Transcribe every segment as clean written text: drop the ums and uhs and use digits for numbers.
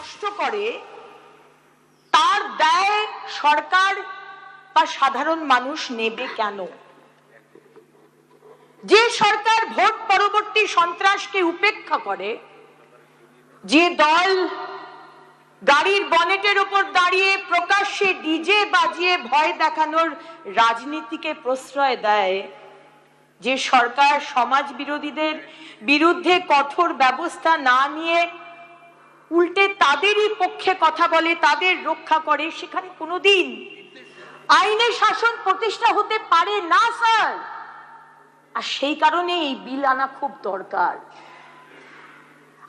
নষ্ট করে তার দায় সরকার বা সাধারণ মানুষ নেবে কেন? যে সরকার ভোট পরবর্তী সন্ত্রাসকে উপেক্ষা করে, যে দল গাড়ির বনেটের উপর দাঁড়িয়ে প্রকাশ্যে ডিজে বাজিয়ে ভয় দেখানোর রাজনীতিকে প্রশ্রয় দেয়, যে সরকার সমাজ বিরোধীদের বিরুদ্ধে কঠোর ব্যবস্থা না নিয়ে উল্টে তাদেরই পক্ষে কথা বলে, তাদের রক্ষা করে, সেখানে কোনোদিন আইনের শাসন প্রতিষ্ঠা হতে পারে না স্যার। আর সেই কারণে এই বিল আনা খুব দরকার।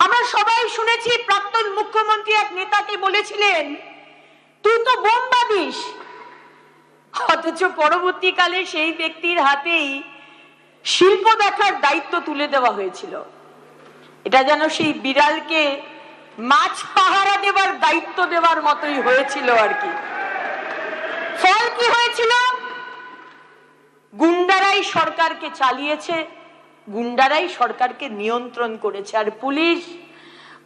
আমরা সবাই শুনেছি প্রাক্তন মুখ্যমন্ত্রী এক নেতাকে বলেছিলেন, তুই তো বোম বাঁধিস, অথচ পরবর্তীকালে সেই ব্যক্তির হাতেই শিল্প দেখার দায়িত্ব তুলে দেওয়া হয়েছিল। এটা যেন সেই বিড়ালকে মাছ পাহারা দেবার দায়িত্ব দেওয়ার মতোই হয়েছিল আর কি। ফল কি হয়েছিল? গুন্ডারাই সরকারকে চালিয়েছে, গুন্ডারাই সরকারকে নিয়ন্ত্রণ করেছে, আর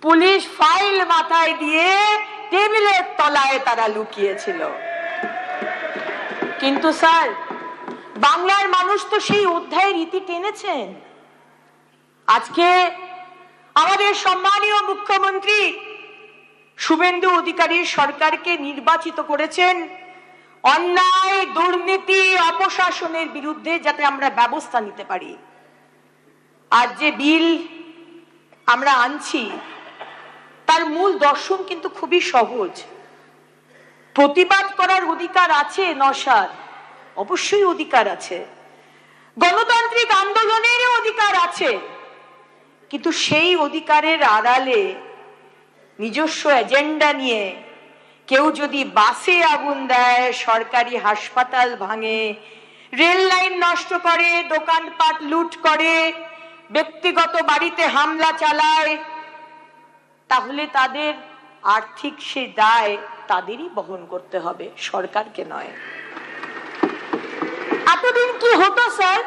পুলিশ ফাইল মাথায় দিয়ে টেবিলের তলায় তারা লুকিয়েছিল। কিন্তু স্যার, বাংলার মানুষ তো সেই অধ্যায়ের ইতি টেনেছেন। আজকে আমাদের সম্মানীয় মুখ্যমন্ত্রী শুভেন্দু অধিকারীর সরকারকে নির্বাচিত করেছেন অন্যায়, দুর্নীতি, অপশাসনের বিরুদ্ধে যাতে আমরা ব্যবস্থা নিতে পারি। আর যে বিল আমরা আনছি তার মূল দর্শন কিন্তু খুবই সহজ। প্রতিবাদ করার অধিকার আছে নওশাদ, অবশ্যই অধিকার আছে, গণতান্ত্রিক আন্দোলনের অধিকার আছে, কিন্তু সেই অধিকারের আড়ালে নিজস্ব এজেন্ডা নিয়ে কেউ যদি বাসে আগুন দেয়, সরকারি হাসপাতাল ভাঙে, রেল লাইন নষ্ট করে, দোকানপাট লুট করে, ব্যক্তিগত বাড়িতে হামলা চালায়, তাহলে তাদের আর্থিক সে দায় তাদেরই বহন করতে হবে, সরকারকে নয়। এতদিন কি হতো স্যার?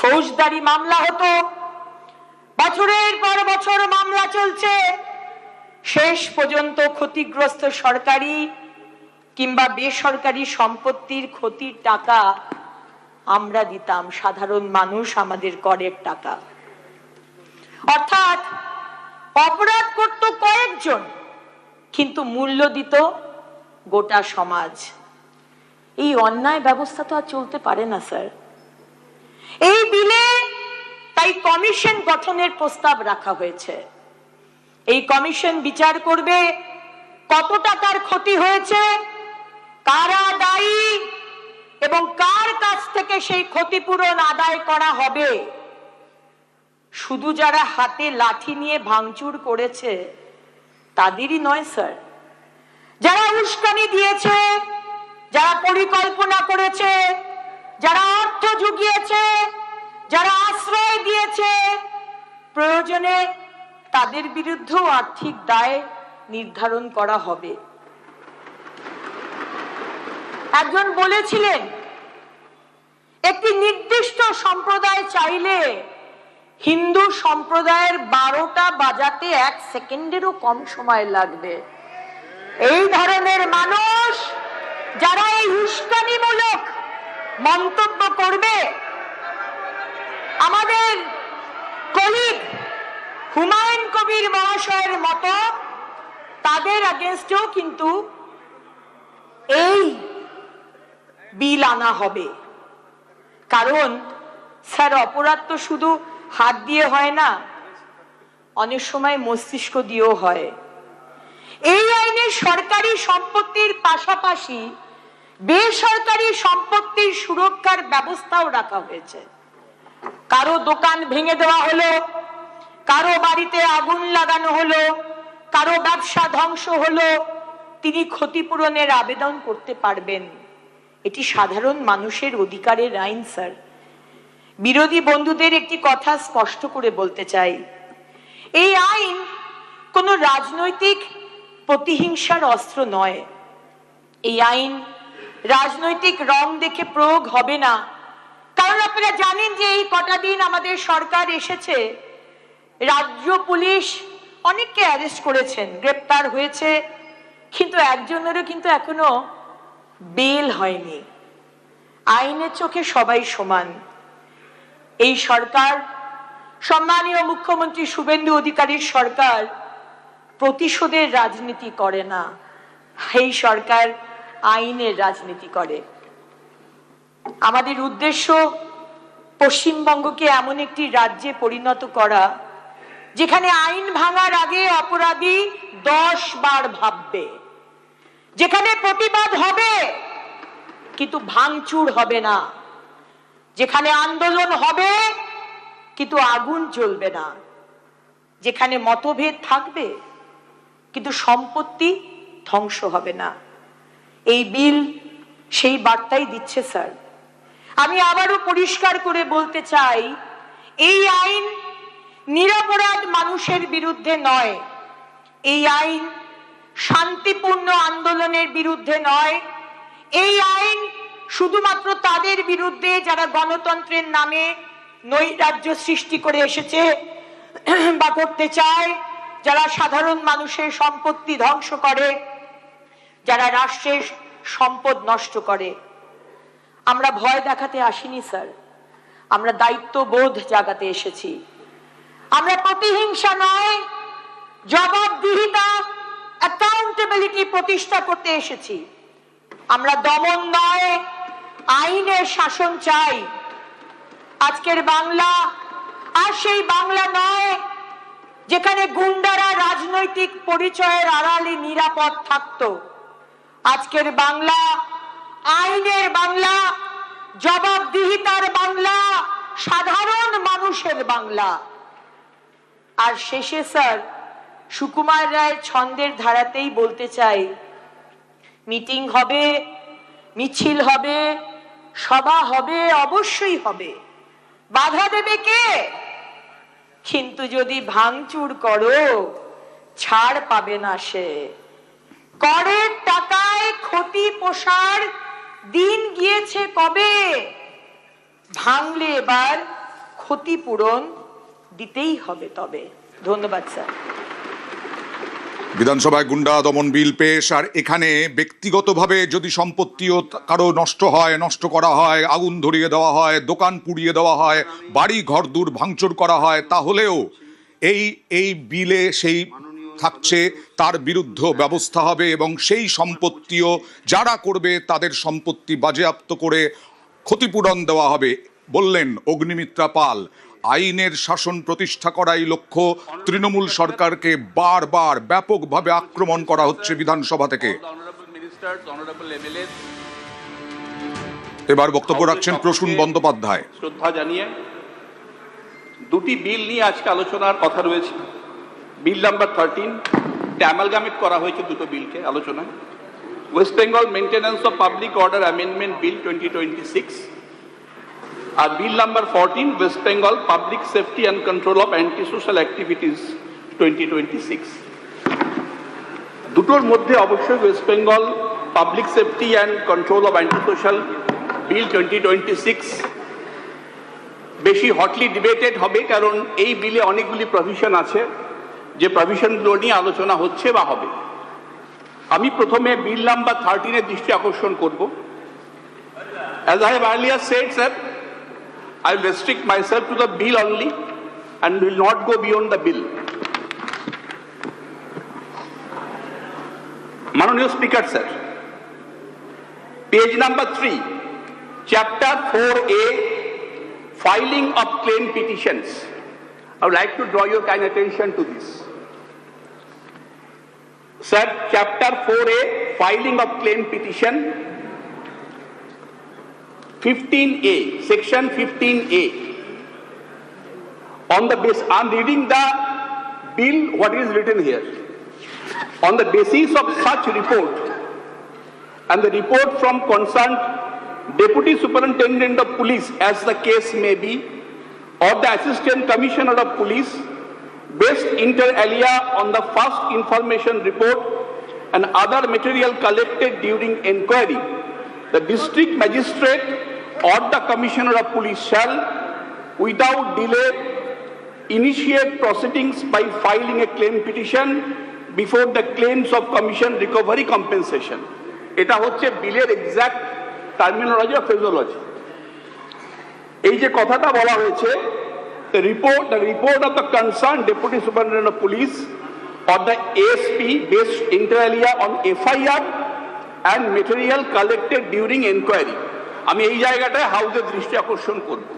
ফৌজদারি মামলা হতো, বছরের পর বছর মামলা চলছে, শেষ পর্যন্ত ক্ষতিগ্রস্ত সরকারি কিংবা বেসরকারি সম্পত্তির ক্ষতির টাকা আমরা দিতাম, সাধারণ মানুষ, আমাদের করের টাকা। অর্থাৎ অপরাধ করত কয়েকজন, কিন্তু মূল্য দিত গোটা সমাজ। এই অন্যায় ব্যবস্থা তো আর চলতে পারে না স্যার। এই বিলে তাই কমিশন গঠনের প্রস্তাব রাখা হয়েছে। এই কমিশন বিচার করবে কত টাকার ক্ষতি হয়েছে, কারা দায়ী এবং কার কাছ থেকে সেই ক্ষতিপূরণ আদায় করা হবে। শুধু যারা হাতে লাঠি নিয়ে ভাঙচুর করেছে তাদেরই নয় স্যার, যারা উস্কানি দিয়েছে, যারা পরিকল্পনা করেছে, যারা অর্থ জুগিয়েছে, যারা আশ্রয় দিয়েছে, প্রয়োজনে তাদের বিরুদ্ধেও আর্থিক দায় নির্ধারণ করা হবে। একজন বলেছিলেন, একটি নির্দিষ্ট সম্প্রদায় চাইলে হিন্দু সম্প্রদায়ের 12টা বাজাতে 1 সেকেন্ডেরও কম সময় লাগবে। এই ধরনের মানুষ যারা এই উস্কানিমূলক মন্তব্য করবে, আমাদের কলিগ হুমায়ুন কবির মহাশয়ের মতো, তাদের আগেনস্টেও কিন্তু এই বিল আনা হবে। কারণ স্যার, অপরাধ তো শুধু হাত দিয়ে হয় না, অনেক সময় মস্তিষ্ক দিয়েও হয়। এই আইনে সরকারি সম্পত্তির পাশাপাশি বেসরকারি সম্পত্তির সুরক্ষার ব্যবস্থাও রাখা হয়েছে। কারো দোকান ভেঙে দেওয়া হলো, কারো বাড়িতে আগুন লাগানো হলো, কারো ব্যবসা ধ্বংস হলো, তিনি ক্ষতিপূরণের আবেদন করতে পারবেন। এটি সাধারণ মানুষের অধিকারের আইন স্যার। বিরোধী বন্ধুদের একটি কথা স্পষ্ট করে বলতে চাই, এই আইন কোনো রাজনৈতিক প্রতিহিংসার অস্ত্র নয়। এই আইন রাজনৈতিক রং দেখে প্রয়োগ হবে না। কারণ আপনারা জানেন যে এই কটা দিন আমাদের সরকার এসেছে, রাজ্য পুলিশ অনেককে অ্যারেস্ট করেছেন, গ্রেপ্তার হয়েছে, কিন্তু একজনেরও কিন্তু এখনো বেল হয়নি। আইনের চোখে সবাই সমান। এই সরকার, সম্মানীয় মুখ্যমন্ত্রী শুভেন্দু অধিকারীর সরকার প্রতিশোধের রাজনীতি করে না, এই সরকার আইনের রাজনীতি করে। আমাদের উদ্দেশ্য পশ্চিমবঙ্গকে এমন একটি রাজ্যে পরিণত করা যেখানে আইন ভাঙার আগে অপরাধী 10 বার ভাববে, যেখানে প্রতিবাদ হবে কিন্তু ভাঙচুর হবে না, যেখানে আন্দোলন হবে কিন্তু আগুন জ্বলবে না, যেখানে মতভেদ থাকবে কিন্তু সম্পত্তি ধ্বংস হবে না। এই বিল সেই বার্তাই দিচ্ছে স্যার। আমি আবারও পরিষ্কার করে বলতে চাই, এই আইন নিরপরাধ মানুষের বিরুদ্ধে নয়, এই আইন শান্তিপূর্ণ আন্দোলনের বিরুদ্ধে নয়, এই আইন শুধুমাত্র তাদের বিরুদ্ধে যারা গণতন্ত্রের নামে নৈরাজ্য সৃষ্টি করে এসেছে বা করতে চায়, যারা সাধারণ মানুষের সম্পত্তি ধ্বংস করে, যারা রাষ্ট্রের সম্পদ নষ্ট করে। আমরা ভয় দেখাতে আসিনি স্যার, আমরা দায়িত্ববোধ জাগাতে এসেছি। আমরা প্রতিহিংসা নয়, জবাবদিহিতা, অ্যাকাউন্টেবিলিটি প্রতিষ্ঠা করতে এসেছি। আমরা দমন নয়, আইনের শাসন চাই। আজকের বাংলা আর সেই বাংলা নয় যেখানে গুন্ডারা রাজনৈতিক পরিচয়ের আড়ালে নিরাপদ থাকতো। আজকের বাংলা আইনের বাংলা, জবাবদিহিতার বাংলা, সাধারণ মানুষের বাংলা। আর শেষে স্যার, সুকুমার রায়ের ছন্দের ধারাতেই বলতে চাই, মিটিং হবে, মিছিল হবে, সভা হবে, অবশ্যই হবে, বাধা দেবে কে? কিন্তু যদি ভাঙচুর করো ছাড় পাবে না সে। করের টাকায় ক্ষতি পোষার দিন গিয়েছে কবে? ভাঙলে এবার ক্ষতিপূরণ দিতেই হবে তবে। ধন্যবাদ স্যার। বিধানসভায় গুন্ডা দমন বিল পেশ, আর এখানে ব্যক্তিগতভাবে যদি সম্পত্তিও কারো নষ্ট হয়, নষ্ট করা হয়, আগুন ধরিয়ে দেওয়া হয়, দোকান পুড়িয়ে দেওয়া হয়, বাড়ি ঘরদুর ভাঙচুর করা হয়, তাহলেও এই বিলে সেই থাকছে, তার বিরুদ্ধে ব্যবস্থা হবে এবং সেই সম্পত্তিও যারা করবে তাদের সম্পত্তি বাজেয়াপ্ত করে ক্ষতিপূরণ দেওয়া হবে, বললেন অগ্নিমিত্রা পাল। আইনের শাসন প্রতিষ্ঠা করাই লক্ষ্য। তৃণমূল সরকারকে বারবার ব্যাপকভাবে আক্রমণ করা হচ্ছে বিধানসভা থেকে। এবার বক্তব্য রাখছেন প্রসূন বন্দ্যোপাধ্যায়। শ্রদ্ধা জানিয়ে দুটি বিল নিয়ে আজকে আলোচনার কথা রয়েছে। বিল নাম্বার 13, অ্যামালগামেট করা হয়েছে দুটো বিলকে আলোচনায়। West Bengal maintenance of public order amendment bill 2026 আর bill number 14, West Bengal public safety and control of anti social activities 2026। দুটোর মধ্যে অবশ্যই West Bengal public safety and control of anti social bill 2026 বেশি হটলি ডিবেটেড হবে, কারণ এই বিলে অনেকগুলি প্রভিশন আছে যে প্রভিশনগুলো নিয়ে আলোচনা হচ্ছে বা হবে। আমি প্রথমে বিল নাম্বার 13 এর দৃষ্টি আকর্ষণ করব। As I have earlier said, sir, I will restrict myself to the bill only and will not go beyond the bill. Mananiya Speaker, sir, page number 3, chapter 4A, filing of claim petitions. I would like to draw your kind attention to this. Sir, chapter 4A, filing of claim petition, 15A, section 15A. On the basis, I'm reading the bill, what is written here. On the basis of such report and the report from concerned Deputy Superintendent of Police, as the case may be, or the Assistant Commissioner of Police, based inter alia on the first information report and other material collected during inquiry, the District Magistrate or the Commissioner of Police shall, without delay, initiate proceedings by filing a claim petition before the claims of commission recovery compensation. এটা হচ্ছে বিলের exact terminology of ফ্রেজোলজি। এই যে কথাটা বলা হয়েছে, the report of the concerned deputy superintendent of police or the ASP based inter alia on FIR and material collected during inquiry. আমি এই জায়গাটায় হাউসের দৃষ্টি আকর্ষণ করব।